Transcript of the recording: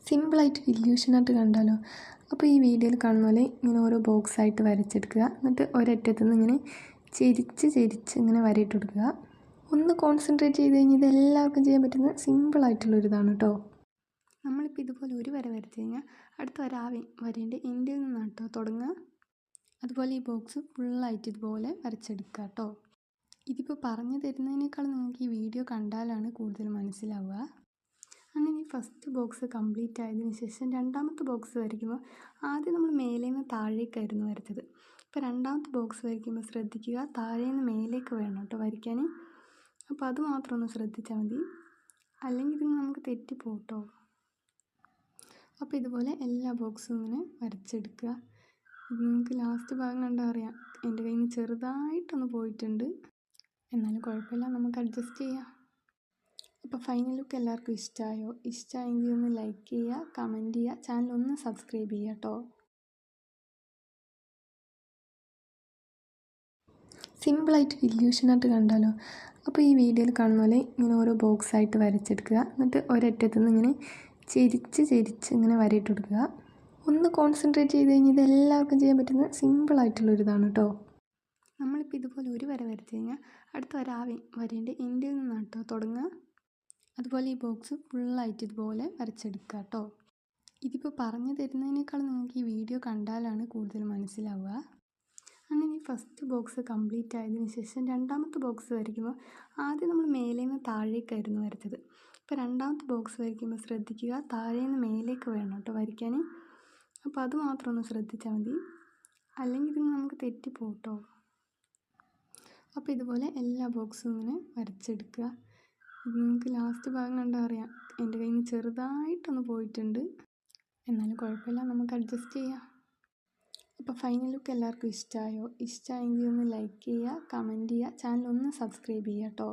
സിമ്പിളായിട്ട് ഇല്യൂഷനായിട്ട് കണ്ടാലോ. അപ്പോൾ ഈ വീഡിയോയിൽ കാണുന്ന പോലെ ഇങ്ങനെ ഓരോ ബോക്സായിട്ട് വരച്ചെടുക്കുക. എന്നിട്ട് ഒരറ്റത്തുനിന്ന് ഇങ്ങനെ ചെരിച്ച് ഇങ്ങനെ വരയിട്ട് കൊടുക്കുക. ഒന്ന് കോൺസെൻട്രേറ്റ് ചെയ്ത് കഴിഞ്ഞാൽ ഇത് എല്ലാവർക്കും ചെയ്യാൻ പറ്റുന്ന സിമ്പിളായിട്ടുള്ളൊരിതാണ് കേട്ടോ. നമ്മളിപ്പോൾ ഇതുപോലെ ഒരു വര വരച്ച് കഴിഞ്ഞാൽ അടുത്ത വരേൻ്റെ എൻഡിൽ നിന്നാണ് കേട്ടോ തുടങ്ങുക. അതുപോലെ ഈ ബോക്സ് ഫുള്ളായിട്ട് ഇതുപോലെ വരച്ചെടുക്കുക കേട്ടോ. ഇതിപ്പോൾ പറഞ്ഞു തരുന്നതിനേക്കാൾ നിങ്ങൾക്ക് ഈ വീഡിയോ കണ്ടാലാണ് കൂടുതൽ മനസ്സിലാവുക. അങ്ങനെ ഫസ്റ്റ് ബോക്സ് കംപ്ലീറ്റ് ആയതിനു ശേഷം രണ്ടാമത്തെ ബോക്സ് വരയ്ക്കുമ്പോൾ ആദ്യം നമ്മൾ മേലെ നിന്ന് താഴേക്കായിരുന്നു വരച്ചത്. ഇപ്പോൾ രണ്ടാമത്തെ ബോക്സ് വരയ്ക്കുമ്പോൾ ശ്രദ്ധിക്കുക, താഴെ നിന്ന് മേലേക്ക് വേണം കേട്ടോ വരയ്ക്കാൻ. അപ്പോൾ അത് മാത്രം ഒന്ന് ശ്രദ്ധിച്ചാൽ മതി, അല്ലെങ്കിൽ ഇത് നമുക്ക് തെറ്റിപ്പോകും കേട്ടോ. അപ്പോൾ ഇതുപോലെ എല്ലാ ബോക്സും ഇങ്ങനെ വരച്ചെടുക്കുക. ഇത് നിങ്ങൾക്ക് ലാസ്റ്റ് ഭാഗം കണ്ടാൽ അറിയാം, എൻ്റെ കയ്യിൽ നിന്ന് ചെറുതായിട്ടൊന്ന് പോയിട്ടുണ്ട്, എന്നാലും കുഴപ്പമില്ല, നമുക്ക് അഡ്ജസ്റ്റ് ചെയ്യാം. അപ്പോൾ ഫൈനൽ ലുക്ക് എല്ലാവർക്കും ഇഷ്ടമായെങ്കിൽ ഒന്ന് ലൈക്ക് ചെയ്യുക, കമൻറ്റ് ചെയ്യുക, ചാനൽ ഒന്ന് സബ്സ്ക്രൈബ് ചെയ്യുക കേട്ടോ. സിമ്പിളായിട്ട് ഇല്യൂഷനായിട്ട് കണ്ടാലോ. അപ്പോൾ ഈ വീഡിയോയിൽ കാണുന്ന പോലെ ഇങ്ങനെ ഓരോ ബോക്സായിട്ട് വരച്ചെടുക്കുക. എന്നിട്ട് ഒരറ്റത്തുനിന്ന് ഇങ്ങനെ ചെരിച്ച് ഇങ്ങനെ വരയിട്ട് കൊടുക്കുക. ഒന്ന് കോൺസെൻട്രേറ്റ് ചെയ്ത് കഴിഞ്ഞാൽ ഇത് എല്ലാവർക്കും ചെയ്യാൻ പറ്റുന്ന സിമ്പിളായിട്ടുള്ളൊരിതാണ് കേട്ടോ. നമ്മളിപ്പോൾ ഇതുപോലെ ഒരു വര വരച്ച് കഴിഞ്ഞാൽ അടുത്ത വരേൻ്റെ എൻഡിൽ നിന്നാണ് കേട്ടോ തുടങ്ങുക. അതുപോലെ ഈ ബോക്സ് ഫുള്ളായിട്ട് ഇതുപോലെ വരച്ചെടുക്കുക കേട്ടോ. ഇതിപ്പോൾ പറഞ്ഞു തരുന്നതിനേക്കാൾ നിങ്ങൾക്ക് ഈ വീഡിയോ കണ്ടാലാണ് കൂടുതൽ മനസ്സിലാവുക. അങ്ങനെ ഫസ്റ്റ് ബോക്സ് കംപ്ലീറ്റ് ആയതിനു ശേഷം രണ്ടാമത്തെ ബോക്സ് വരയ്ക്കുമ്പോൾ ആദ്യം നമ്മൾ മേലെ നിന്ന് താഴേക്കായിരുന്നു വരച്ചത്. ഇപ്പോൾ രണ്ടാമത്തെ ബോക്സ് വരയ്ക്കുമ്പോൾ ശ്രദ്ധിക്കുക, താഴെ നിന്ന് മേലേക്ക് വേണം കേട്ടോ വരയ്ക്കാൻ. അപ്പോൾ അത് മാത്രം ഒന്ന് ശ്രദ്ധിച്ചാൽ മതി, അല്ലെങ്കിൽ ഇത് നമുക്ക് തെറ്റിപ്പോകും കേട്ടോ. അപ്പോൾ ഇതുപോലെ എല്ലാ ബോക്സും ഇങ്ങനെ വരച്ചെടുക്കുക. ഇത് നിങ്ങൾക്ക് ലാസ്റ്റ് ഭാഗം കണ്ടാൽ അറിയാം, എൻ്റെ കയ്യിൽ നിന്ന് ചെറുതായിട്ടൊന്ന് പോയിട്ടുണ്ട്, എന്നാലും കുഴപ്പമില്ല, നമുക്ക് അഡ്ജസ്റ്റ് ചെയ്യാം. അപ്പോൾ ഫൈനൽ ലുക്ക് എല്ലാവർക്കും ഇഷ്ടമായെങ്കിൽ ഒന്ന് ലൈക്ക് ചെയ്യുക, കമൻറ്റ് ചെയ്യുക, ചാനൽ ഒന്ന് സബ്സ്ക്രൈബ് ചെയ്യുക കേട്ടോ.